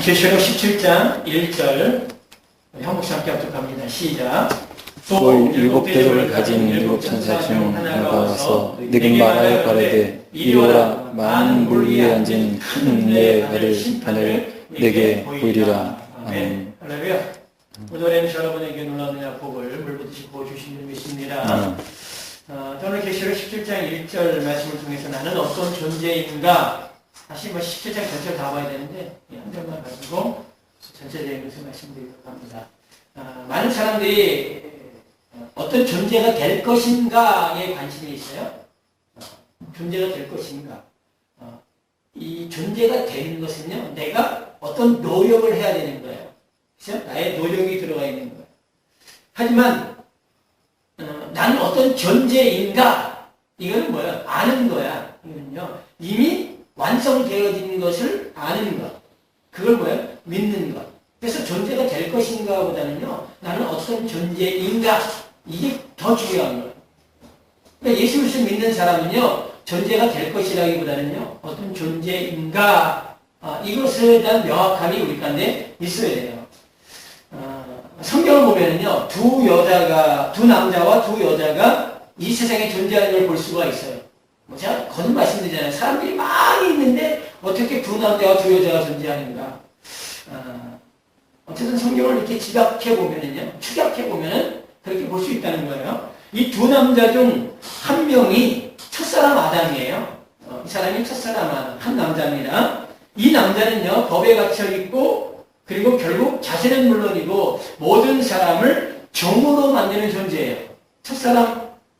계시록 17장 1절 한국사 함께 합독합니다. 시작. 또 일곱 대접을 가진 일곱 천사 중 하나가 와서 내게 말하여 가로되 이리 오라. 많은 물 위에 앉은 큰 은혜의 받을 심판을 내게 보이리라. 아멘. 할렐루야. 오늘은 여러분에게 놀라운 은혜와 복을 물붓듯이 부어주신 줄 믿습니다. 오늘 계시록 17장 1절 말씀을 통해서 나는 어떤 존재인가, 사실 17장 전체를 다 봐야 되는데 한 절만 가지고 전체적인 것을 말씀드리도록 합니다. 많은 사람들이 어떤 존재가 될 것인가에 관심이 있어요. 존재가 될 것인가. 이 존재가 되는 것은요, 내가 어떤 노력을 해야 되는 거예요. 그렇죠? 나의 노력이 들어가 있는 거예요. 하지만 나는 어떤 존재인가? 이거는 뭐야? 아는 거야. 이거는요, 이미 완성되어진 것을 아는 것. 그걸 뭐야? 믿는 것. 그래서 존재가 될 것인가 보다는요, 나는 어떤 존재인가? 이게 더 중요한 거예요. 그러니까 예수 그리스도 믿는 사람은요, 존재가 될 것이라기보다는요, 어떤 존재인가? 이것에 대한 명확함이 우리 가운데 있어야 돼요. 성경을 보면은요, 두 남자와 두 여자가 이 세상에 존재하는 걸 볼 수가 있어요. 제가 거듭 말씀드리잖아요. 사람들이 많이 있는데 어떻게 두 남자와 두 여자가 존재하는가? 어쨌든 성경을 이렇게 추격해보면은 그렇게 볼 수 있다는 거예요. 이 두 남자 중 한 명이 첫사람 아담이에요. 이 사람이 첫사람 한 남자입니다. 이 남자는요, 법에 갇혀있고, 그리고 결국 자신은 물론이고, 모든 사람을 종으로 만드는 존재예요.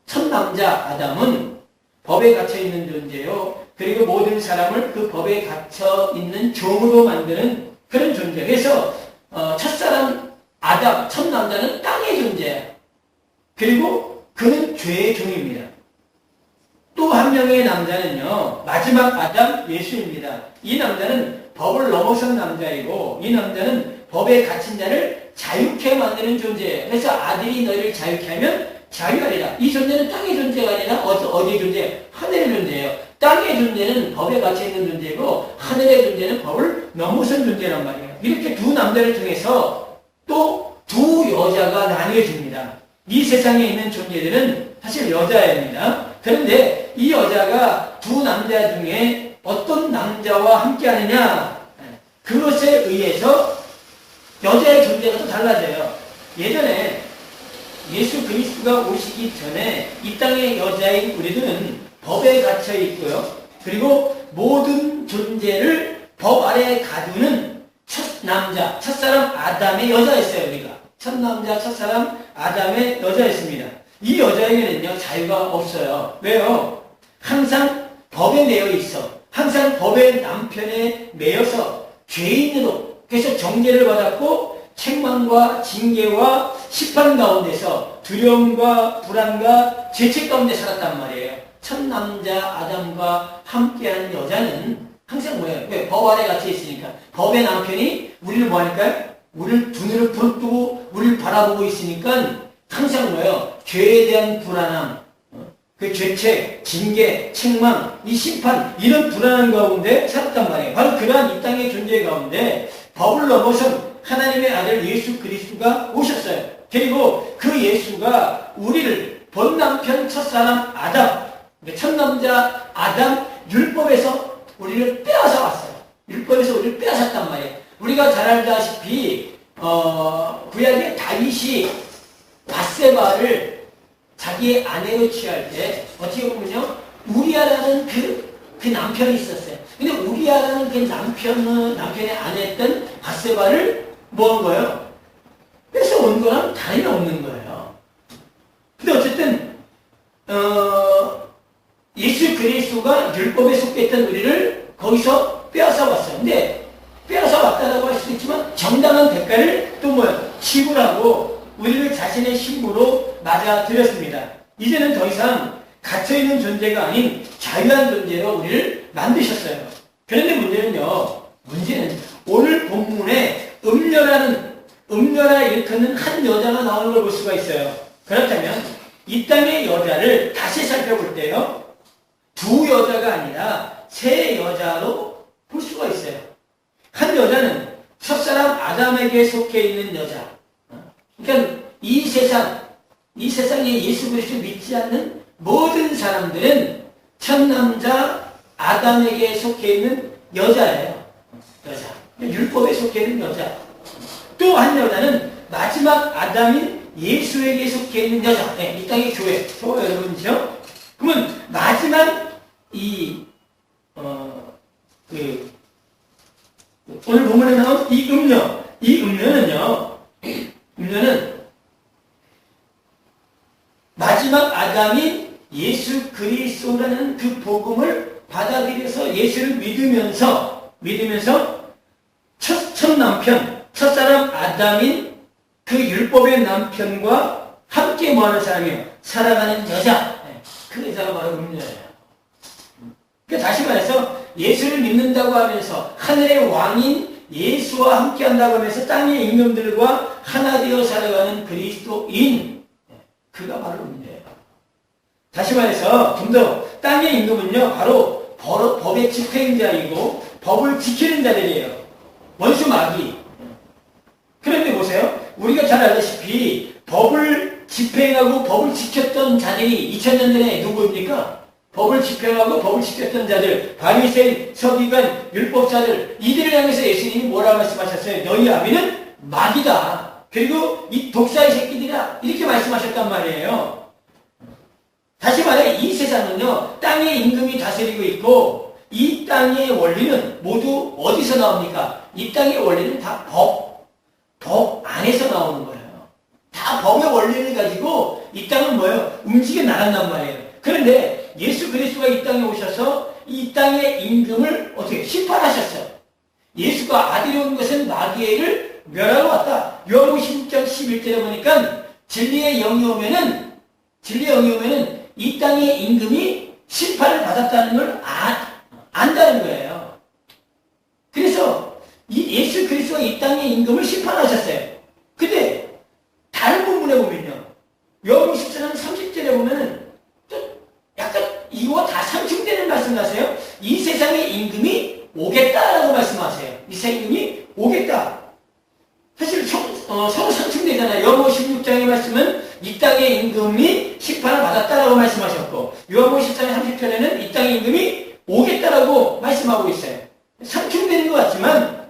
첫 남자 아담은 법에 갇혀있는 존재요. 그리고 모든 사람을 그 법에 갇혀있는 종으로 만드는 그런 존재. 그래서 첫사람 아담, 첫 남자는 땅의 존재야. 그리고 그는 죄의 종입니다. 또 한 명의 남자는요, 마지막 아담 예수입니다. 이 남자는 법을 넘어선 남자이고, 이 남자는 법에 갇힌 자를 자유케 만드는 존재예요. 그래서 아들이 너희를 자유케 하면 자유하리라. 이 존재는 땅의 존재가 아니라 어디의 존재예요? 하늘의 존재예요. 땅의 존재는 법에 갇혀있는 존재고, 하늘의 존재는 법을 넘어선 존재란 말이에요. 이렇게 두 남자를 통해서 또 두 여자가 나뉘어집니다. 이 세상에 있는 존재들은 사실 여자입니다. 그런데 이 여자가 두 남자 중에 어떤 남자와 함께 하느냐, 그것에 의해서 여자의 존재가 또 달라져요. 예전에 예수 그리스도가 오시기 전에 이 땅의 여자인 우리들은 법에 갇혀 있고요. 그리고 모든 존재를 법 아래에 가두는 첫 남자, 첫사람 아담의 여자였어요, 우리가. 첫 남자, 첫사람 아담의 여자였습니다. 이 여자에게는요, 자유가 없어요. 왜요? 항상 법에 매여 있어. 항상 법의 남편에 매여서 죄인으로, 그래서 정죄를 받았고 책망과 징계와 심판 가운데서 두려움과 불안과 죄책 가운데 살았단 말이에요. 첫 남자 아담과 함께한 여자는 항상 뭐예요? 왜? 법 아래 갇혀 있으니까. 법의 남편이 우리를 뭐 하니까요? 우리를 두 눈을 부릅뜨고 우리를 바라보고 있으니까 항상 뭐예요? 죄에 대한 불안함, 그 죄책, 징계, 책망, 이 심판, 이런 불안한 가운데 살았단 말이에요. 바로 그러한 이 땅의 존재 가운데 법을 넘어선 하나님의 아들 예수 그리스도가 오셨어요. 그리고 그 예수가 우리를 본 남편 첫사람 아담, 첫 남자 아담 율법에서 우리를 빼앗아 왔어요. 율법에서 우리를 빼앗았단 말이에요. 우리가 잘 알다시피 구약의 다윗이 밧세바를 자기의 아내로 취할 때 어떻게 보면요, 우리아라는 그 남편이 있었어요. 근데 우리아라는 그 남편의 아내였던 밧세바를 뭐 한 거예요? 뺏어온 거랑 다름이 없는 거예요. 근데 어쨌든 예수 그리스도가 율법에 속했던 우리를 거기서 빼앗아 왔어요. 근데 빼앗아 왔다라고 할 수도 있지만 정당한 대가를 또 뭐야? 지불하고 우리를 자신의 신부로 맞아들였습니다. 이제는 더 이상 갇혀있는 존재가 아닌 자유한 존재로 우리를 만드셨어요. 그런데 문제는 오늘 본문에 음녀라 일컫는 한 여자가 나오는 걸 볼 수가 있어요. 그렇다면 이 땅의 여자를 다시 살펴볼 때요, 두 여자가 아니라 세 여자로 볼 수가 있어요. 한 여자는 아담에게 속해 있는 여자. 그러니까 이 세상에 예수 그리스도 믿지 않는 모든 사람들은 첫 남자 아담에게 속해 있는 여자예요. 여자. 율법에 속해 있는 여자. 또 한 여자는 마지막 아담인 예수에게 속해 있는 여자. 네, 이 땅의 교회. 여러분이죠? 그러면 마지막 오늘 본문에 나온 이 음료는 마지막 아담인 예수 그리스도라는 그 복음을 받아들여서 예수를 믿으면서 첫 남편, 첫사람 아담인 그 율법의 남편과 함께 뭐하는 사람이에요? 살아가는 여자. 그 여자가 바로 음녀예요. 그러니까 다시 말해서 예수를 믿는다고 하면서 하늘의 왕인 예수와 함께 한다고 하면서 땅의 임금들과 하나 되어 살아가는 그리스도인. 그가 바로 음녀예요. 다시 말해서 좀 더 땅의 임금은요, 바로 법의 집행자이고 법을 지키는 자들이에요. 원수 마귀. 그런데 보세요. 우리가 잘 알다시피 법을 집행하고 법을 지켰던 자들이 2000년 전에 누구입니까? 법을 집행하고 법을 지켰던 자들, 바리새인, 서기관, 율법자들, 이들을 향해서 예수님이 뭐라고 말씀하셨어요? 너희 아비는 마귀다. 그리고 이 독사의 새끼들이다. 이렇게 말씀하셨단 말이에요. 다시 말해 이 세상은요, 땅의 임금이 다스리고 있고 이 땅의 원리는 모두 어디서 나옵니까? 이 땅의 원리는 다 법 안에서 나오는 거예요. 다 법의 원리를 가지고 이 땅은 뭐예요? 움직여 나간단 말이에요. 그런데 예수 그리스도가 이 땅에 오셔서 이 땅의 임금을 어떻게 심판하셨어요. 예수가 아들이 온 것은 마귀를 멸하러 왔다. 요한복음 16장 11절에 보니까 진리의 영이 오면은 이 땅의 임금이 심판을 받았다는 걸 안다는 거예요. 그래서 이 예수 그리스도가 이 땅의 임금을 심판하셨어요. 근데 다른 본문에 보면요, 요한복음 14장 30절에 보면은 또 약간 이거와 다 상충되는 말씀을 하세요. 이 세상의 임금이 오겠다라고 말씀하세요. 이 세상의 임금이 오겠다. 사실 서로 상충되잖아요. 요한복음 16장의 말씀은 이 땅의 임금이 심판을 받았다라고 말씀하셨고, 요한복음 14장 30절에는 이 땅의 임금이 오겠다라고 말씀하고 있어요. 상충되는 것 같지만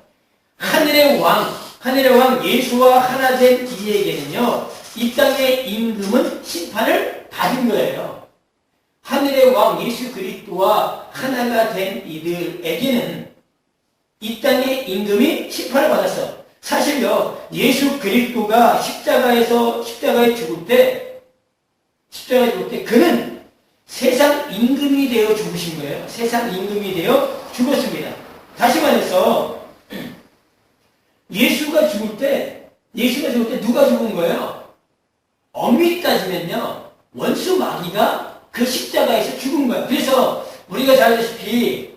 하늘의 왕 예수와 하나 된 이에게는요, 이 땅의 임금은 심판을 받은 거예요. 하늘의 왕 예수 그리스도와 하나가 된 이들에게는 이 땅의 임금이 심판을 받았어. 사실요, 예수 그리스도가 십자가에 죽을 때 그는 세상 임금이 되어 죽으신 거예요. 세상 임금이 되어 죽었습니다. 다시 말해서 예수가 죽을 때 누가 죽은 거예요? 엄밀히 따지면요, 원수 마귀가 그 십자가에서 죽은 거예요. 그래서 우리가 잘 알다시피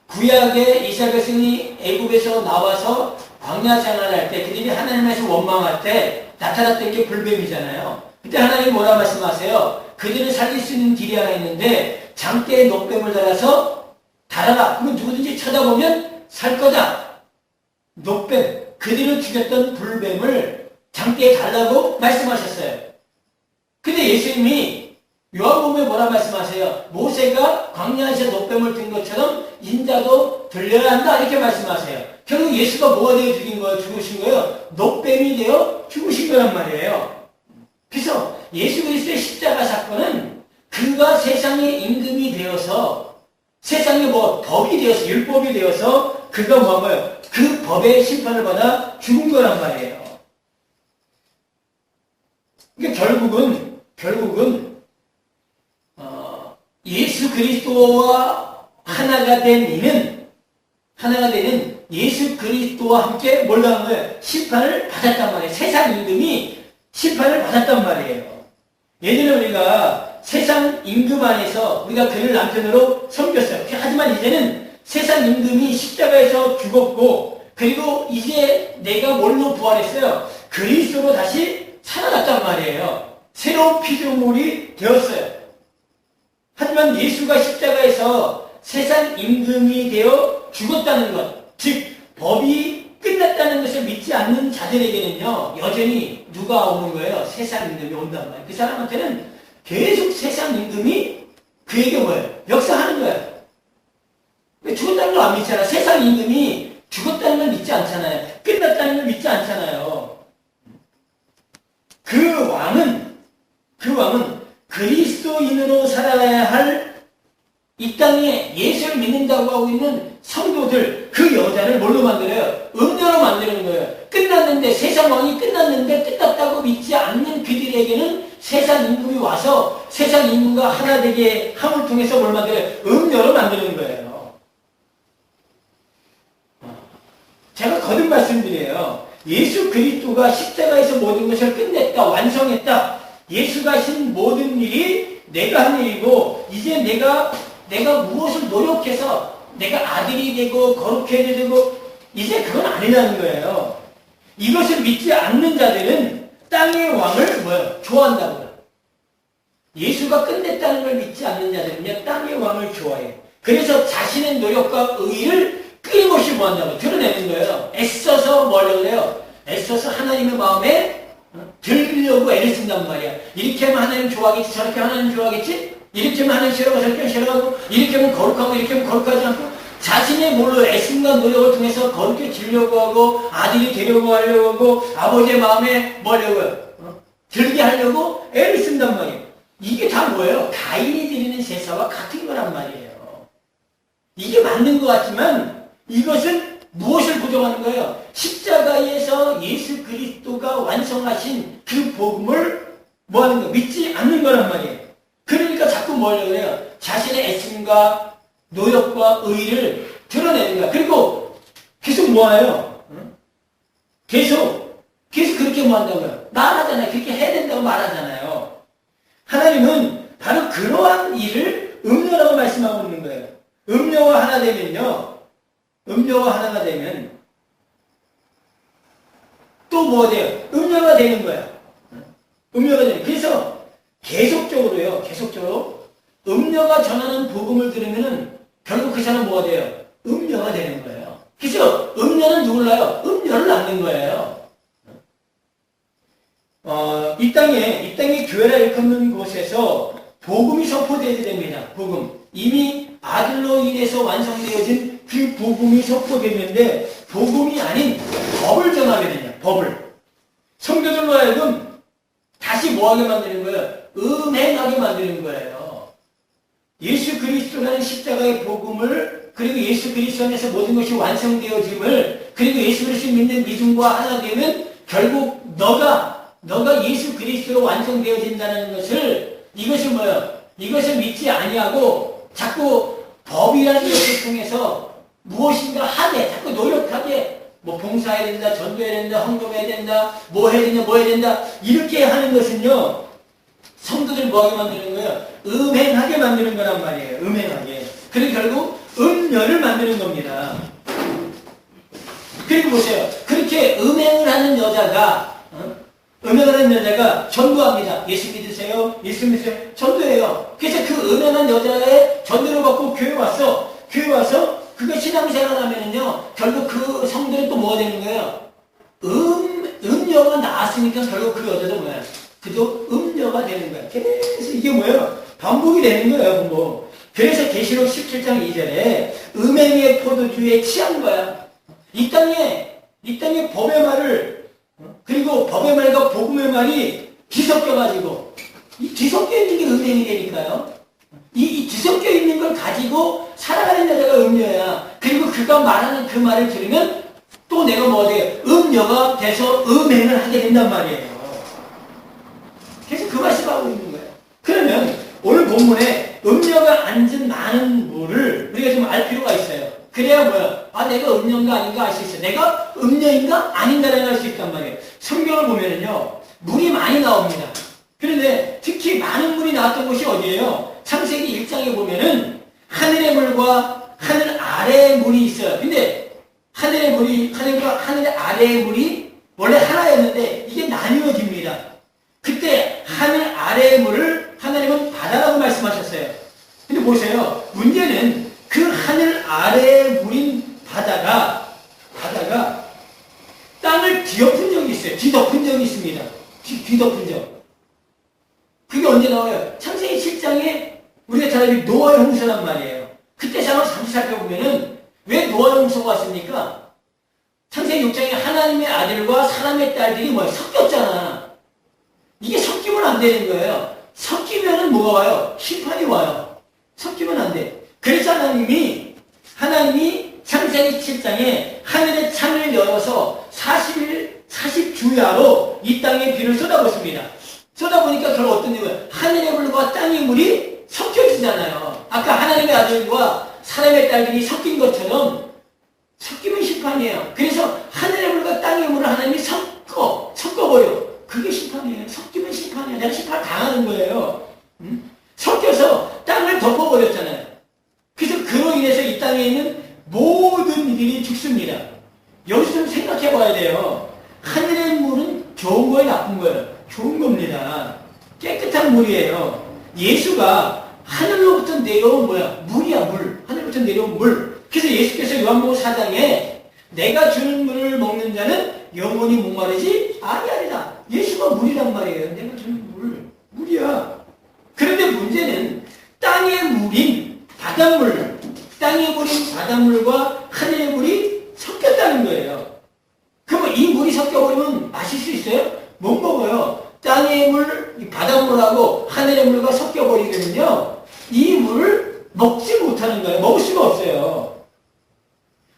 구약의 이스라엘 백성이 애굽에서 나와서 광야 생활할 때 그들이 하나님에서 원망할 때 나타났던 게 불뱀이잖아요. 그때 하나님이 뭐라 말씀하세요? 그들을 살릴 수 있는 길이 하나 있는데 장대에 녹뱀을 달아서 달아라. 그러면 누구든지 쳐다보면 살 거다. 녹뱀, 그들을 죽였던 불뱀을 장대에 달라고 말씀하셨어요. 근데 예수님이 요한복음에 뭐라 말씀하세요? 모세가 광야에서 녹뱀을 든 것처럼 인자도 들려야 한다. 이렇게 말씀하세요. 결국 예수가 뭐가 되어 죽으신 거예요? 녹뱀이 되어 죽으신 거란 말이에요. 그래서 예수 그리스도의 십자가 사건은 그가 세상의 임금이 되어서 세상에 법이 되어서 율법이 되어서 그가 뭐예요? 그 법의 심판을 받아 죽은 거란 말이에요. 그러니까 결국은 예수 그리스도와 하나가 되는 예수 그리스도와 함께 뭘 한 거예요? 심판을 받았단 말이에요. 세상 임금이 심판을 받았단 말이에요. 예전에 우리가 세상 임금 안에서 우리가 그를 남편으로 섬겼어요. 하지만 이제는 세상 임금이 십자가에서 죽었고, 그리고 이제 내가 뭘로 부활했어요? 그리스도로 다시 살아났단 말이에요. 새로운 피조물이 되었어요. 하지만 예수가 십자가에서 세상 임금이 되어 죽었다는 것, 즉 법이 끝났다는 것을 믿지 않는 자들에게는요, 여전히 누가 오는 거예요? 세상 임금이 온단 말이에요. 그 사람한테는 계속 세상 임금이 그에게 뭐예요? 역사하는 거예요. 죽었다는 걸 안 믿잖아. 세상 임금이 죽었다는 걸 믿지 않잖아요. 끝났다는 걸 믿지 않잖아요. 그 왕은 그리스도인으로 살아야 할 이 땅에 예수를 믿는다고 하고 있는 성도들, 그 여자를 뭘로 만들어요? 음녀로 만드는 거예요. 끝났는데, 세상 왕이 끝났는데 끝났다고 믿지 않는 그들에게는 세상 임금이 와서 세상 임금과 하나 되게 함을 통해서 뭘 만들어요? 음녀로 만드는 거예요. 제가 거듭 말씀드려요. 예수 그리스도가 십자가에서 모든 것을 끝냈다, 완성했다. 예수가 하신 모든 일이 내가 한 일이고, 이제 내가 무엇을 노력해서 내가 아들이 되고 거룩해야 되고, 이제 그건 아니라는 거예요. 이것을 믿지 않는 자들은 땅의 왕을 좋아한다고요. 예수가 끝냈다는 걸 믿지 않는 자들은요, 땅의 왕을 좋아해요. 그래서 자신의 노력과 의의를 끊임없이 뭐한다고 드러내는 거예요. 애써서 뭘 하려고 해요? 애써서 하나님의 마음에 들으려고 애를 쓴단 말이야. 이렇게 하면 하나님 좋아하겠지, 저렇게 하면 하나님 좋아하겠지? 이렇게 하면 하나님 싫어하고 저렇게 하면 싫어하고, 이렇게 하면 거룩하고 이렇게 하면 거룩하지 않고, 자신의 뭘로 애씀과 노력을 통해서 거룩해지려고 하고, 아들이 되려고 하려고 하고, 아버지의 마음에 뭐려고요? 들게 하려고 애를 쓴단 말이에요. 이게 다 뭐예요? 가인이 드리는 제사와 같은 거란 말이에요. 이게 맞는 것 같지만 이것은 무엇을 부정하는 거예요? 십자가에서 예수 그리스도가 완성하신 그 복음을 뭐하는 거예요? 믿지 않는 거란 말이에요. 그러니까 자꾸 뭘 해요? 자신의 애씀과 노력과 의의를 드러내는 거야. 그리고 계속 뭐해요? 계속 그렇게 뭐한다고요? 말하잖아요. 그렇게 해야 된다고 말하잖아요. 하나님은 바로 그러한 일을 음녀라고 말씀하고 있는 거예요. 음녀와 하나 되면요, 음녀와 하나가 되면 또 뭐 돼요? 음녀가 되는 거야. 음녀가 되는. 그래서 계속적으로요, 음녀가 전하는 복음을 들으면은 결국 그 사람은 뭐가 돼요? 음녀가 되는 거예요. 그래서 음녀는 누굴 낳아요? 음녀를 낳는 거예요. 이 땅에 교회라 일컫는 곳에서 복음이 선포되어야 됩니다. 복음. 이미 아들로 인해서 완성되어진 그 복음이 선포됐는데, 복음이 아닌 법을 전하거든요. 법을. 성도들로 하여금 다시 뭐하게 만드는 거예요? 음행하게 만드는 거예요. 예수 그리스도라는 십자가의 복음을, 그리고 예수 그리스도 안에서 모든 것이 완성되어짐을, 그리고 예수 그리스도 믿는 믿음과 하나 되면 결국 너가 예수 그리스도로 완성되어진다는 것을, 이것이 뭐예요? 이것을 믿지 아니하고 자꾸 법이라는 것을 통해서 무엇인가 하게, 자꾸 노력하게, 뭐 봉사해야 된다, 전도해야 된다, 헌금해야 된다, 뭐 해야 된다, 이렇게 하는 것은요, 성도들 뭐하게 만드는 거예요? 음행하게 만드는 거란 말이에요. 음행하게. 그리고 결국 음녀를 만드는 겁니다. 그리고 보세요. 그렇게 음행을 하는 여자가 전도합니다. 예수 믿으세요? 예수 믿으세요? 전도해요. 그래서 그 음행한 여자의 전도를 받고 교회 와서 그가 신앙생활 하면은요, 결국 그 성도는 또 뭐가 되는 거예요? 음녀가 나왔으니까 결국 그 여자도 뭐야? 그도 음녀가 되는 거야. 그래서 이게 뭐예요? 반복이 되는 거예요, 반복. 그래서 계시록 17장 2절에 음행의 포도주에 취한 거야. 이 땅에 법의 말을, 그리고 법의 말과 복음의 말이 뒤섞여가지고, 이 뒤섞여 있는 게 음행이 되니까요. 이 뒤섞여 있는 걸 가지고 살아가는 여자가 음녀야. 그리고 그가 말하는 그 말을 들으면 또 내가 뭐가 돼요? 음녀가 돼서 음행을 하게 된단 말이에요. 그래서 그 말씀하고 있는 거예요. 그러면 오늘 본문에 음녀가 앉은 많은 물을 우리가 좀 알 필요가 있어요. 그래야 뭐야? 아, 내가 음녀인가 아닌가 알 수 있어요. 내가 음녀인가 아닌가를 알 수 있단 말이에요. 성경을 보면은요, 물이 많이 나옵니다. 그런데 특히 많은 물이 나왔던 곳이 어디예요? 창세기 1장에 보면은 하늘의 물과 하늘 아래의 물이 있어요. 근데 하늘의 물이, 하늘 아래의 물이 원래 하나였는데 이게 나뉘어집니다. 그때 하늘 아래의 물을 하나님은 바다라고 말씀하셨어요. 근데 보세요. 문제는 그 하늘 아래의 물인 바다가 적이 있습니다. 뒤덮은 적. 그게 언제 나와요? 창세기 7장에 우리가 잘 알고 노아의 홍수란 말이에요. 그때 상황을 잠시 살펴보면은 왜 노아의 홍수가 왔습니까? 창세기 6장에 하나님의 아들과 사람의 딸들이 뭐야? 섞였잖아. 이게 섞이면 안 되는 거예요. 섞이면은 뭐가 와요? 심판이 와요. 섞이면 안 돼. 그래서 하나님이 창세기 7장에 하늘의 창을 열어서 40주야로 이 땅에 비를 쏟아붓습니다. 쏟아보니까 결국 어떤 일이에요? 하늘의 물과 땅의 물이 섞여지잖아요. 아까 하나님의 아들과 사람의 딸들이 섞인 것처럼 섞이면 심판이에요. 그래서 하늘의 물과 땅의 물을 하나님이 섞어버려. 그게 심판이에요. 섞이면 심판이에요. 내가 심판 당하는 거예요. 섞여서 땅을 덮어버렸잖아요. 그래서 그로 인해서 이 땅에 있는 모든 이들이 죽습니다. 여기서 좀 생각해 봐야 돼요. 하늘의 물은 좋은 거예요, 나쁜 거예요? 좋은 겁니다. 깨끗한 물이에요. 예수가 하늘로부터 내려온 뭐야? 물이야, 물. 하늘로부터 내려온 물. 그래서 예수께서 요한복음 4장에 내가 주는 물을 먹는 자는 영원히 목마르지 아니하리라. 예수가 물이란 말이에요. 내가 주는 물이야. 그런데 문제는 땅의 물인 바닷물, 땅의 물인 바닷물과 하늘의 물이 섞였다는 거예요. 그러면 이 물이 섞여버리면 마실 수 있어요? 못 먹어요. 땅의 물, 바닷물하고 하늘의 물과 섞여버리면요, 이 물을 먹지 못하는 거예요. 먹을 수가 없어요.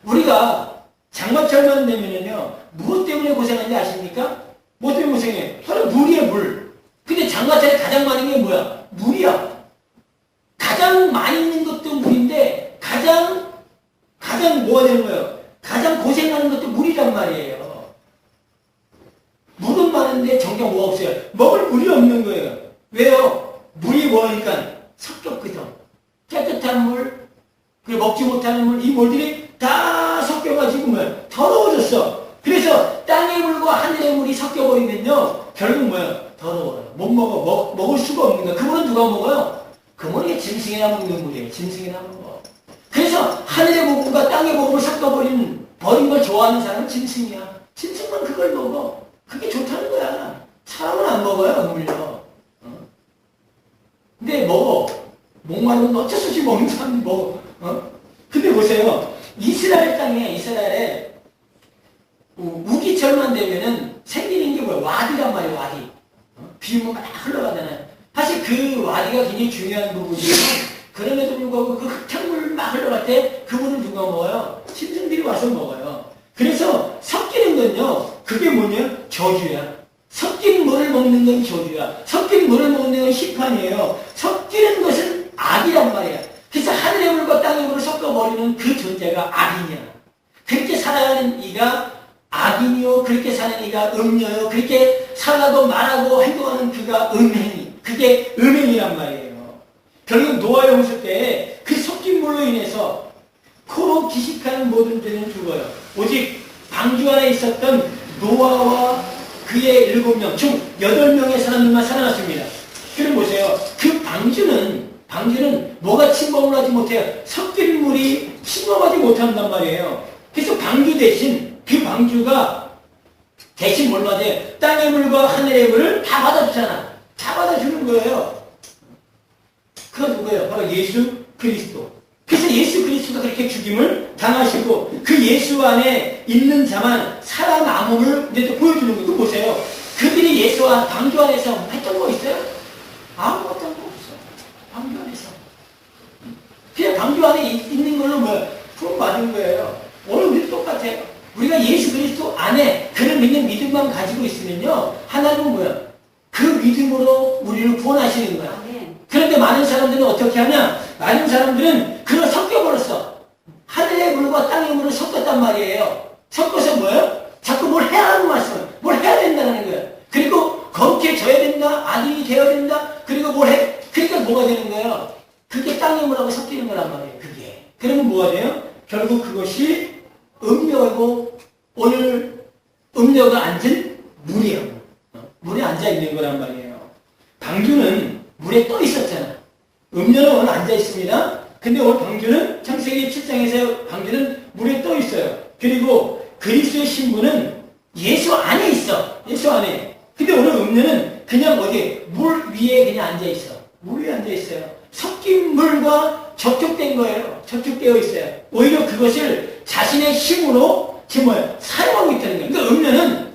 우리가 장마철만 되면요, 무엇 때문에 고생하는지 아십니까? 뭐 때문에 고생해? 바로 물이에요, 물. 근데 장마철에 가장 많은 게 뭐야? 물이야. 가장 많이 있는 것도 물인데, 가장 뭐가 되는 거예요? 가장 고생하는 것도 물이란 말이에요. 물은 많은데 정작 뭐가 없어요? 먹을 물이 없는 거예요. 왜요? 물이 뭐니까 섞였거든. 깨끗한 물, 그리고 먹지 못하는 물, 이 물들이 다 섞여가지고 뭐야? 더러워졌어. 그래서 땅의 물과 하늘의 물이 섞여버리면요, 결국 뭐야? 더러워요. 못 먹어. 먹을 수가 없는 거야. 그 물은 누가 먹어요? 그 물이 짐승이나 먹는 물이에요. 짐승이나 먹어. 그래서 하늘의 복음과 땅의 복음을 섞어버린 걸 좋아하는 사람은 짐승이야. 짐승만 그걸 먹어. 그게 좋다는 거야. 사람은 안 먹어요, 물요. 근데 먹어. 목마르면 어쩔 수 없이 먹는 사람이 먹어. 근데 보세요. 이스라엘에 우기철만 되면은 생기는 게 뭐야? 와디란 말이에요, 와디. 비 오면 막 흘러가잖아요. 사실 그 와디가 굉장히 중요한 부분이에요. 그럼에도 불구하고 그 흙탕물 막 흘러갈 때 그 물을 누가 먹어요? 짐승들이 와서 먹어요. 그래서 섞이는 건요, 그게 뭐냐? 저주야. 섞인 물을 먹는 건 저주야. 섞인 물을 먹는 건 심판이에요. 섞이는 것은 악이란 말이야. 그래서 하늘의 물과 땅의 물을 섞어버리는 그 존재가 악이냐. 그렇게 살아가는 이가 악인이요, 그렇게 사는 이가 음녀요, 그렇게 살아도 말하고 행동하는 그가 음행이, 그게 음행이란 말이에요. 결국 노아의 홍수 때 그 섞인 물로 인해서 코로 기식하는 모든 죄는 죽어요. 오직 방주 안에 있었던 노아와 그의 7명, 총 8명의 사람들만 살아났습니다. 그럼 보세요. 그 방주는 뭐가 침범을 하지 못해요. 섞인 물이 침범하지 못한단 말이에요. 그래서 그 방주가 대신 뭘 받아요? 땅의 물과 하늘의 물을 다 받아주잖아. 다 받아주는 거예요. 그건 누구예요? 바로 예수 그리스도. 그래서 예수 그리스도가 그렇게 죽임을 당하시고 그 예수 안에 있는 자만 살아남음을 이제 또 보여주는 거예요. 보세요. 그들이 예수와 방주 안에서 했던 거 있어요? 아무것도 한 거 없어. 방주 안에서. 그냥 방주 안에 있는 걸로 뭐야? 구원 받은 거예요. 오늘 우리도 똑같아요. 우리가 예수 그리스도 안에 그런 믿음만 가지고 있으면요, 하나님은 뭐야? 그 믿음으로 우리를 구원하시는 거야. 그런데 많은 사람들은 어떻게 하냐? 많은 사람들은 그걸 섞여버렸어. 하늘의 물과 땅의 물을 섞었단 말이에요. 섞어서 뭐예요? 자꾸 뭘 해야 하는 말씀을, 뭘 해야 된다는 거예요. 그리고 거룩해져야 된다, 아들이 되어야 된다, 그리고 뭘 해? 그러니까 뭐가 되는 거예요? 그게 땅의 물하고 섞이는 거란 말이에요, 그게. 그러면 뭐가 돼요? 결국 그것이 음료고, 오늘 음료가 앉은 물이에요. 물에 앉아 있는 거란 말이에요. 방주는 물에 떠 있었잖아. 음료는 오늘 앉아 있습니다. 근데 오늘 방주는 창세기 7장에서 방주는 물에 떠 있어요. 그리고 그리스도의 신부는 예수 안에 있어. 예수 안에. 근데 오늘 음료는 그냥 어디 물 위에 그냥 앉아 있어. 물 위에 앉아 있어요. 섞인 물과 접촉된 거예요. 접촉되어 있어요. 오히려 그것을 자신의 힘으로 지금 뭐예요? 사용하고 있다는 거예요. 그러니까 음료는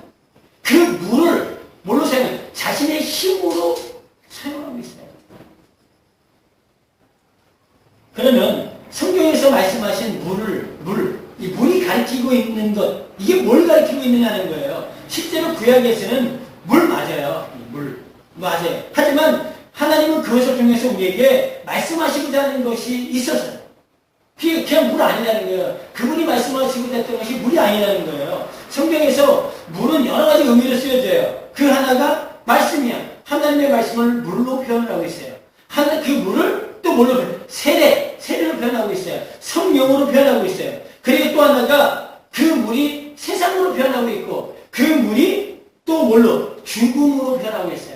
그 물을 뭘로 사용해요? 자신의 힘으로 사용하고 있어요. 그러면 성경에서 말씀하신 이 물이 가리키고 있는 것, 이게 뭘 가리키고 있느냐는 거예요. 실제로 구약에서는 물 맞아요. 물 맞아요. 하지만 하나님은 그것을 통해서 우리에게 말씀하시고자 하는 것이 있었어요. 그냥 물 아니라는 거예요. 그분이 말씀하시고자 했던 것이 물이 아니라는 거예요. 성경에서 물은 여러 가지 의미로 쓰여져요. 그 하나가 말씀이야. 하나님의 말씀을 물로 표현을 하고 있어요. 그 물을 또 뭘로 표현해요? 세례로 표현하고 있어요. 성령으로 표현하고 있어요. 그리고 또 하나가 그 물이 세상으로 표현하고 있고 그 물이 또 뭘로? 죽음으로 표현하고 있어요.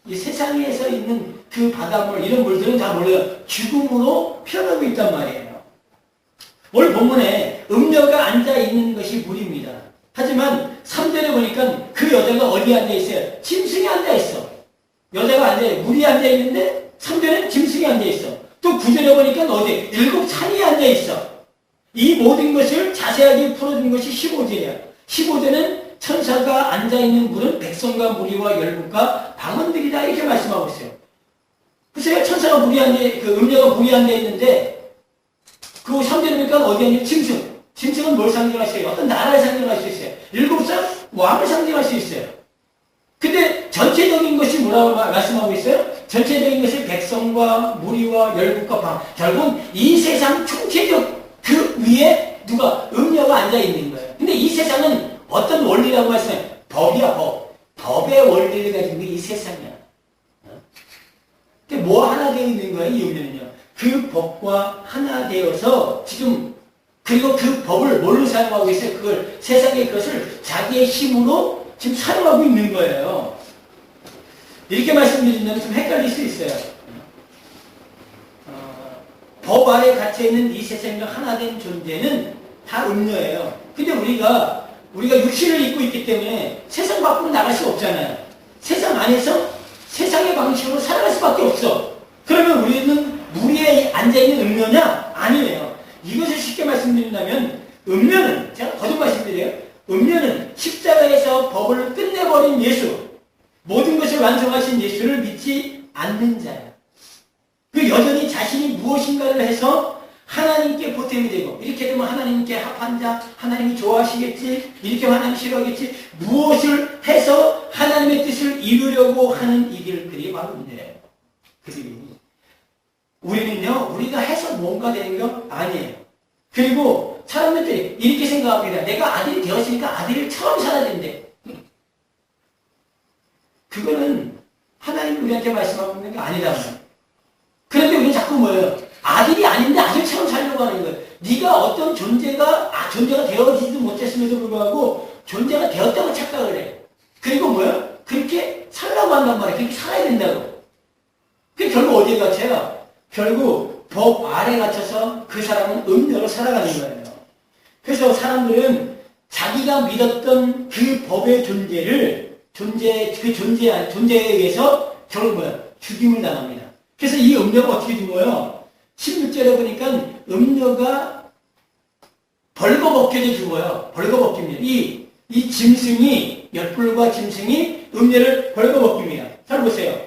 이 세상에서 있는 그 바닷물, 이런 물들은 다 몰라요. 죽음으로 표현하고 있단 말이에요. 오늘 본문에 음녀가 앉아있는 것이 물입니다. 하지만 3절에 보니까 그 여자가 어디에 앉아있어요? 짐승에 앉아있어. 여자가 앉아있어요. 물이 앉아있는데 3절에 짐승이 앉아있어. 또 9절에 보니까 어디? 7산이 앉아있어. 이 모든 것을 자세하게 풀어준 것이 15절이야. 15절은 천사가 앉아있는 물은 백성과 무리와 열국과 방언들이다 이렇게 말씀하고 있어요. 글쎄요, 천사가 음녀가 물이 앉아있는데 그 3절에 보니까 어디 앉아있는 짐승. 짐승은 뭘 상징할 수 있어요? 어떤 나라를 상징할 수 있어요. 7살 왕을 상징할 수 있어요. 근데 전체적인 것이 뭐라고 말씀하고 있어요? 전체적인 것이 백성과 무리와 열국과 방. 결국은 이 세상 총체적 그 위에 누가 음녀가 앉아있는 거예요. 근데 이 세상은 어떤 원리라고 말씀해요? 법이야, 법. 법의 원리를 가진 게 이 세상이야. 근데 뭐 하나 되어 있는 거예요, 이 음녀는요? 그 법과 하나 되어서 지금, 그리고 그 법을 뭘로 사용하고 있어요? 그걸, 세상의 것을 자기의 힘으로 지금 사용하고 있는 거예요. 이렇게 말씀드리면 좀 헷갈릴 수 있어요. 법 아래 갇혀있는 이 세상과 하나 된 존재는 다 음녀예요. 근데 우리가 육신을 입고 있기 때문에 세상 밖으로 나갈 수 없잖아요. 세상 안에서 세상의 방식으로 살아갈 수밖에 없어. 그러면 우리는 물 위에 앉아있는 음녀냐? 아니에요. 이것을 쉽게 말씀드린다면 음녀는, 제가 거듭 말씀드려요. 음녀는 십자가에서 법을 끝내버린 예수, 모든 것을 완성하신 예수를 믿지 않는 자예요. 그 여전히 자신이 무엇인가를 해서 하나님께 보탬이 되고, 이렇게 되면 하나님께 합한 자, 하나님이 좋아하시겠지, 이렇게 하면 하나님 싫어하겠지, 무엇을 해서 하나님의 뜻을 이루려고 하는 이 길들이 바로 문제예요. 그들이. 우리는요, 우리가 해서 뭔가 되는 거 아니에요. 그리고 사람들이 이렇게 생각합니다. 내가 아들이 되었으니까 아들을 처음 살아야 된대. 그거는 하나님 우리한테 말씀하고 있는 게 아니라는 거예요. 그런데 우리는 자꾸 뭐예요? 아들이 아닌데 아들처럼 살려고 하는 거예요. 네가 어떤 존재가 되어지지도 못했음에도 불구하고 존재가 되었다고 착각을 해. 그리고 뭐예요? 그렇게 살라고 한단 말이에요. 그렇게 살아야 된다고. 그게 결국 어디에 갇혀요? 결국 법 아래 갇혀서 그 사람은 음녀로 살아가는 거예요. 그래서 사람들은 자기가 믿었던 그 법의 존재에 의해서 결국 뭐예요? 죽임을 당합니다. 그래서 이 음녀가 어떻게 죽어요? 16절에 보니까 음녀가 벌거벗겨져 죽어요. 벌거벗깁니다. 이 짐승이, 엿불과 짐승이 음녀를 벌거벗깁니다. 잘 보세요.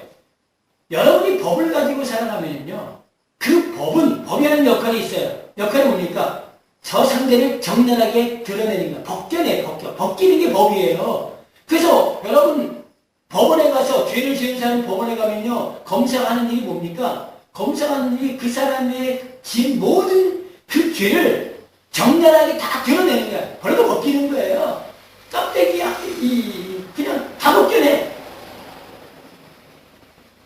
여러분이 법을 가지고 살아가면요, 그 법이 하는 역할이 있어요. 역할이 뭡니까? 저 상대를 적나라하게 드러내는 거. 벗기는 게 법이에요. 그래서 여러분, 법원에 가서 죄를 지은 사람 법원에 가면요, 검사가 하는 일이 뭡니까? 검사가 하는 일이 그 사람의 지은 모든 그 죄를 적나라하게 다 드러내는 거야. 벌거 벗기는 거예요. 껍데기야, 그냥 다 벗겨내.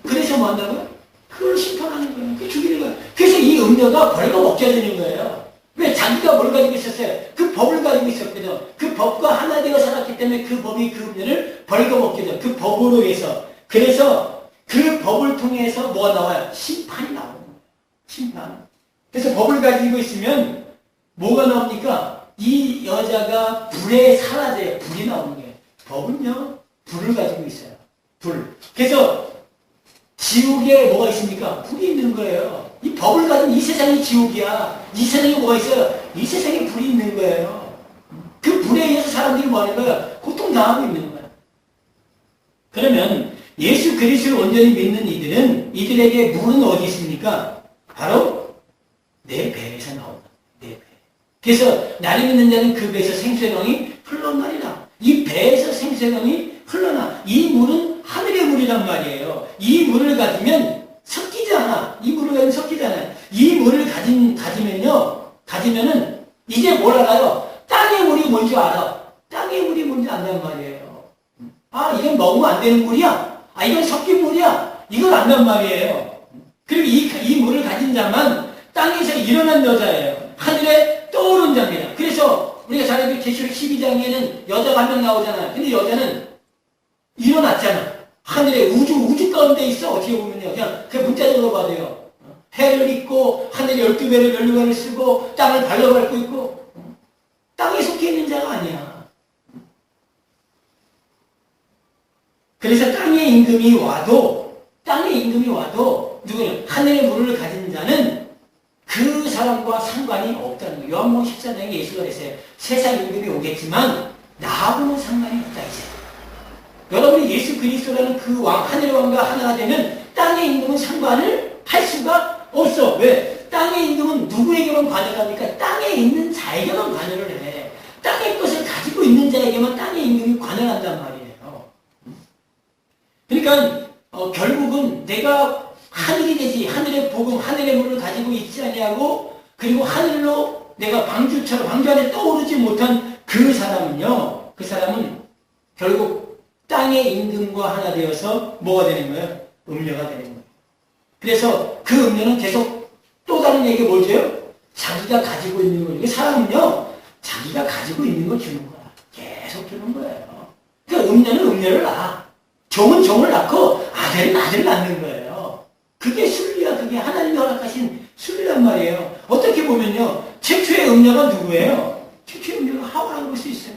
그래서 뭐 한다고요? 그걸 심판하는 거예요. 그 죽이는 거예요. 그래서 이 음녀가 벌거 벗겨지는 거예요. 왜? 자기가 뭘 가지고 있었어요? 그 법을 가지고 있었거든. 그 법과 하나 되어 살았기 때문에 그 법이 그 음녀를 벌거벗겨져. 그 법으로 해서. 그래서 그 법을 통해서 뭐가 나와요? 심판이 나오는 거예요. 심판. 그래서 법을 가지고 있으면 뭐가 나옵니까? 이 여자가 불에 사라져요. 불이 나오는 거예요. 법은요, 불을 가지고 있어요. 불. 그래서 지옥에 뭐가 있습니까? 불이 있는 거예요. 이 법을 가진 이 세상이 지옥이야. 이 세상에 뭐가 있어요? 이 세상에 불이 있는 거예요. 그 불에 의해서 사람들이 뭐 하는 거야? 고통당하고 있는 거야. 그러면 예수 그리스도를 온전히 믿는 이들에게 물은 어디 있습니까? 바로 내 배에서 나온다. 내 배. 그래서 나를 믿는 자는 그 배에서 생수의 강이 흘러나리라. 이 배에서 생수의 강이 흘러나. 이 물은 하늘의 물이란 말이에요. 이 물을 가지면 섞이지 않아. 이 물을 가지면 섞이지 않아요. 이 물을 가지면은 이제 뭘 알아요? 땅의 물이 뭔지 알아. 땅의 물이 뭔지 안단 말이에요. 아, 이건 먹으면 안 되는 물이야. 아, 이건 섞인 물이야. 이걸 안단 말이에요. 그리고 이 물을 가진 자만 땅에서 일어난 여자예요. 하늘에 떠오른 자입니다. 그래서 우리가 잘 알고 계시록 12장에는 여자가 한 명 나오잖아요. 근데 여자는 일어났잖아. 하늘에 우주 가운데 있어. 어떻게 보면요. 그냥 문자적으로 봐도요. 해를 입고 하늘에 12배를 연료관을 쓰고 땅을 발려밟고 있고 땅에 속해 있는 자가 아니야. 그래서 땅의 임금이 와도 누구는 하늘의 물을 가진 자는 그 사람과 상관이 없다는 거예요. 요한복음 14장에 예수가 그랬어요. 세상 임금이 오겠지만 나하고는 상관이 없다 이제. 여러분이 예수 그리스도라는 그 왕, 하늘의 왕과 하나가 되면 땅의 임금은 상관을 할 수가 없어. 왜? 땅의 임금은 누구에게만 관여를 합니까? 땅에 있는 자에게만 관여를 해. 땅의 것을 가지고 있는 자에게만 땅의 임금이 관여한단 말이에요. 그러니까 결국은 내가 하늘이 되지, 하늘의 복음, 하늘의 물을 가지고 있지 아니하고, 그리고 하늘로 내가 방주 안에 떠오르지 못한 그 사람은요, 그 사람은 결국 땅의 임금과 하나 되어서 뭐가 되는 거예요? 음녀가 되는 거예요. 그래서 그 음녀는 계속 또 다른 얘기 뭘 줘요? 자기가 가지고 있는 거예요. 사람은요, 자기가 가지고 있는 걸 주는 거야. 계속 주는 거예요. 그러니까 음녀는 음녀를 낳아. 종은 종을 낳고 아들은 아들을 낳는 거예요. 그게 순리야. 그게 하나님이 허락하신 순리란 말이에요. 어떻게 보면요. 최초의 음녀가 누구예요? 최초의 음녀가 하와라고 볼 수 있어요.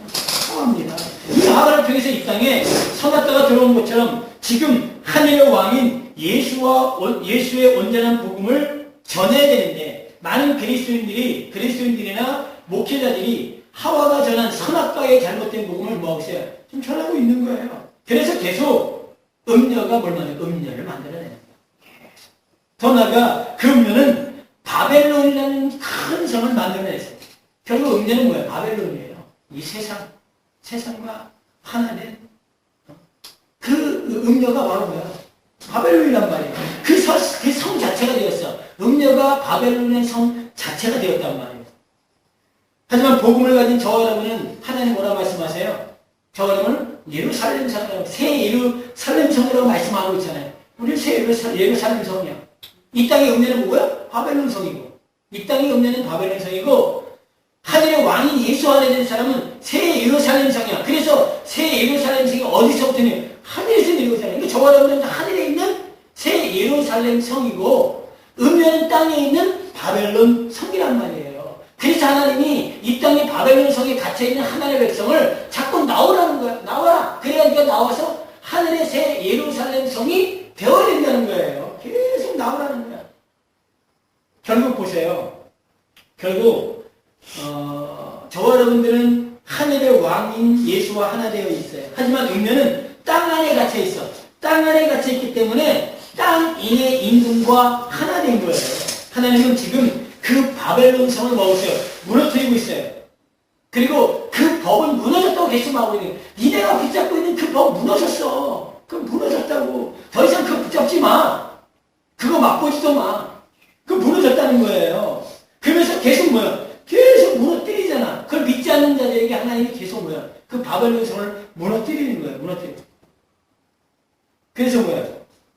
하와입니다. 이 하와를 통해서 이 땅에 선악과가 들어온 것처럼 지금 하늘의 왕인 예수의 온전한 복음을 전해야 되는데 많은 그리스도인들이나 목회자들이 하와가 전한 선악과의 잘못된 복음을 뭐하고 있어요? 좀 전하고 있는 거예요. 그래서 계속 음녀가 음녀를 만들어내는 거예요. 더 나아가 그 음녀는 바벨론이라는 큰 성을 만들어냈어요. 결국 음녀는 뭐예요? 바벨론이에요. 이 세상과 하나 된 그 음녀가 바로 뭐야? 바벨론이란 말이에요. 그 성 자체가 되었어. 음녀가 바벨론의 성 자체가 되었단 말이에요. 하지만 복음을 가진 저와 여러분은 하나님 뭐라고 말씀하세요? 저와 여러분은 예루살렘 성이라고, 새 예루살렘 성이라고 말씀하고 있잖아요. 우리는 새 예루살렘 성이야. 이 땅의 음녀는 뭐야? 바벨론 성이고, 이 땅의 음녀는 바벨론 성이고, 하늘의 왕인 예수 안에 된 사람은 새 예루살렘 성이야. 그래서 새 예루살렘 성이 어디서부터냐? 하늘에서 내려오잖아요. 그러니까 저와 여러분은 하늘에 있는 새 예루살렘 성이고, 음녀는 땅에 있는 바벨론 성이란 말이에요. 그래서 하나님이 이 땅에 바벨론 성에 갇혀있는 하나님의 백성을 자꾸 나오라는 거야. 나와라. 그래야 네가 나와서 하늘의 새 예루살렘 성이 되어야 된다는 거예요. 계속 나오라는 거야. 결국 보세요. 결국 저와 여러분들은 하늘의 왕인 예수와 하나 되어 있어요. 하지만 음녀는 땅 안에 갇혀 있어. 땅 안에 갇혀 있기 때문에 땅 인의 임금과 하나 된 거예요. 하나님은 지금 그 바벨론 성을 먹으세요. 무너뜨리고 있어요. 그리고 그 법은 무너졌다고 계시하고 있는 거예요. 니네가 붙잡고 있는 그 법 무너졌어. 그럼 무너졌다고. 더 이상 그거 붙잡지 마. 그거 맛보지도 마. 그거 무너졌다는 거예요. 그러면서 계속 뭐야? 계속 무너뜨리잖아. 그걸 믿지 않는 자들에게 하나님이 계속 뭐야? 그 바벨론 성을 무너뜨리는 거예요. 무너뜨리는 거예요. 그래서 뭐야?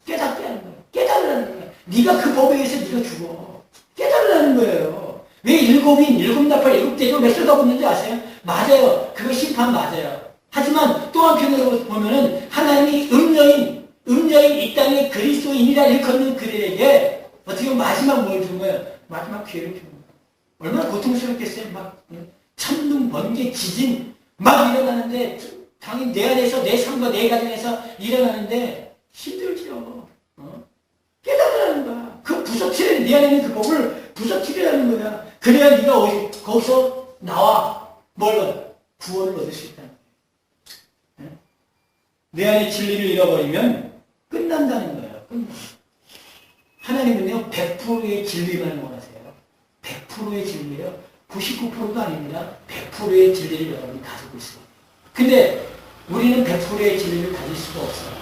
깨닫게 하는 거예요. 깨달으라는 거예요. 네가 그 법에 의해서 네가 죽어. 깨달으라는 거예요. 왜 일곱 나팔, 일곱 대조 왜 쏟아붓는지 아세요? 맞아요. 그거 심판 맞아요. 하지만 또 한편으로 보면은 하나님이 음녀인 이 땅의 그리스도인이라 일컫는 그들에게 어떻게 보면 마지막 뭘 준 거예요? 마지막 기회를 준 거예요. 얼마나 고통스럽겠어요. 막 천둥, 번개, 지진 막 일어나는데 당연히 내 안에서, 내 삶과 내 가정에서 일어나는데 힘들죠. 깨달으라는 거야. 그 부서뜨려, 내 안에 있는 그 법을 부서뜨리라는 거야. 그래야 네가 거기서 나와. 뭘? 구원을 얻을 수 있다는 거야. 내 안에 진리를 잃어버리면 끝난다는 거예요. 하나님은요, 100%의 진리만 원하세요. 100%의 진리예요. 99%가 아닙니다. 100%의 진리를 여러분이 가지고 있어요. 근데 우리는 100%의 진리를 가질 수가 없어요.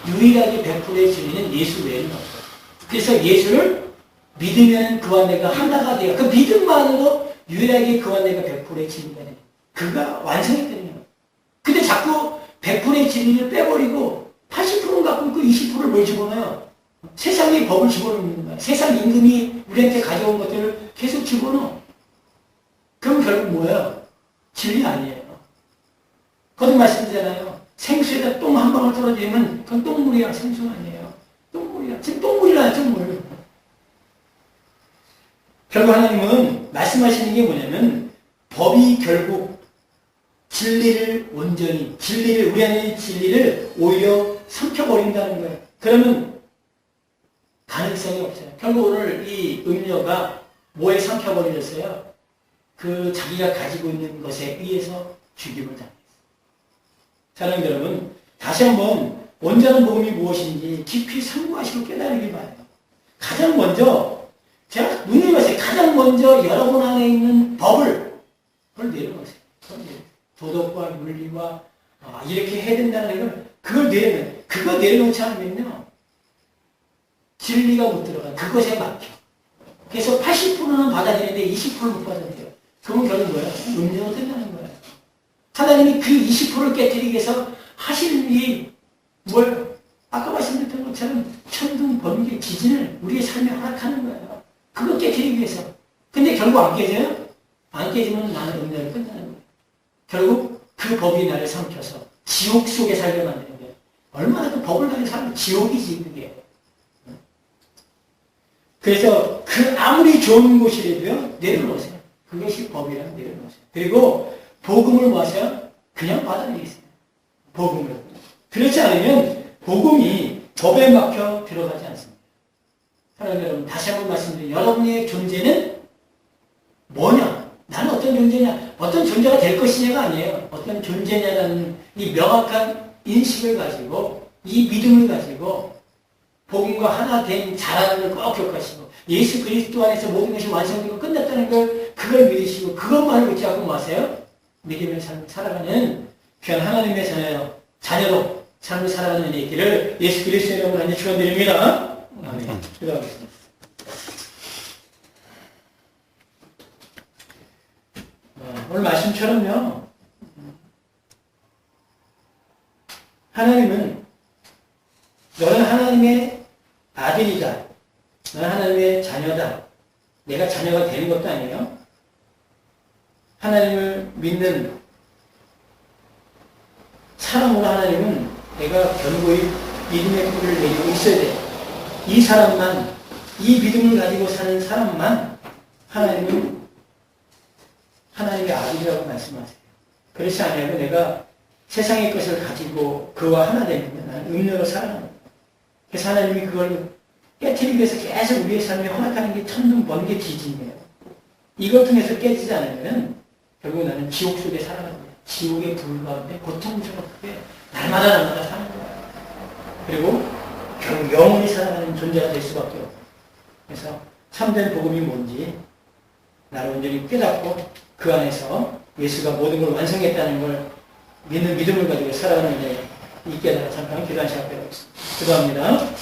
유일하게 100%의 진리는 예수 외에는 없어요. 그래서 예수를 믿으면 그와 내가 하나가 돼요. 그 믿음만으로 유일하게 그와 내가 100%의 진리가 돼요. 그가 완성했거든요. 근데 자꾸 100%의 진리를 빼버리고 80%를 갖고 있고 20%를 뭘 집어넣어요? 세상의 법을 집어넣는 거야. 세상 임금이 우리한테 가져온 것들을 계속 집어넣어. 그럼 결국 뭐예요? 진리 아니에요. 거듭 말씀드리잖아요. 생수에다 똥 한 방울 떨어지면 그건 똥물이야. 생수 아니에요. 똥물이야. 지금 똥물이라 똥물. 결국 하나님은 말씀하시는 게 뭐냐면 법이 결국 진리를 온전히, 우리 안에 있는 진리를 오히려 삼켜버린다는 거예요. 그러면 가능성이 없어요. 결국 오늘 이 음료가 뭐에 삼켜버리겠어요? 그 자기가 가지고 있는 것에 의해서 죽임을 당했어요. 사랑하는 여러분, 다시 한번 온전한 복음이 무엇인지 깊이 상고하시고 깨달으길 바라요. 가장 먼저, 제가 눈이 왔어요. 가장 먼저 여러분 안에 있는 법을, 그걸 내려놓으세요. 도덕과 윤리와 이렇게 해야 된다는 걸, 그걸 내려놓지 않으면요, 진리가 못 들어가요. 그것에 막혀. 그래서 80%는 받아들이는데 20%를 못 받아들여요. 그러면 결국 뭐예요? 음료가 된다는 거예요. 하나님이 그 20%를 깨뜨리기 위해서 하시는 일이 뭘? 아까 말씀드렸던 것처럼 천둥, 번개, 지진을 우리의 삶에 허락하는 거예요. 그거 깨뜨리기 위해서. 근데 결국 안 깨져요? 안 깨지면 나는 음료를 끝나는 거예요. 결국 그 법이 나를 삼켜서 지옥 속에 살게 만드는 거예요. 얼마나 그 법을 가진 사람은 지옥이지, 그게. 그래서 그 아무리 좋은 곳이라도요, 내려놓으세요. 그것이 법이라면 내려놓으세요. 그리고 복음을 모아서요, 그냥 받아들이세요. 복음을. 그렇지 않으면 복음이 법에 막혀 들어가지 않습니다. 사랑하는 여러분, 다시 한번 말씀드려요. 여러분의 존재는 뭐냐? 나는 어떤 존재냐? 어떤 존재가 될 것이냐가 아니에요. 어떤 존재냐라는 이 명확한 인식을 가지고, 이 믿음을 가지고, 복음과 하나 된 자라는 걸 꼭 기억하시고, 예수 그리스도 안에서 모든 것이 완성되고 끝났다는 걸, 그걸 믿으시고, 그것만을 붙잡고 마세요. 믿음의 삶을 살아가는 귀한 하나님의 자녀로 삶을 살아가는 데 있기를 예수 그리스도의 이름으로 간절히 축원드립니다. 아멘. 기도하겠습니다. 오늘 말씀처럼요, 하나님은 너는 하나님의 아들이다. 너는 하나님의 자녀다. 내가 자녀가 되는 것도 아니에요. 하나님을 믿는 사람으로 하나님은 내가 견고히 믿음의 뿌리를 내리고 있어야 돼. 이 사람만, 이 믿음을 가지고 사는 사람만 하나님은 하나님의 아들이라고 말씀하세요. 그렇지 않으면 내가 세상의 것을 가지고 그와 하나 되면 나는 음료로 살아가는 거예요. 그래서 하나님이 그걸 깨트리기 위해서 계속 우리의 삶에 허락하는 게 천둥, 번개, 지진이에요. 이걸 통해서 깨지지 않으면 결국 나는 지옥 속에 살아가는 거예요. 지옥의 불 가운데 고통스럽게 날마다 사는 거예요. 그리고 결국 영원히 살아가는 존재가 될 수밖에 없어요. 그래서 참된 복음이 뭔지 나를 온전히 깨닫고 그 안에서 예수가 모든 걸 완성했다는 걸 믿는 믿음을 가지고 살아가는 데 이 깨달아 잠깐 기도한 시간 빼겠습니다. 기도합니다.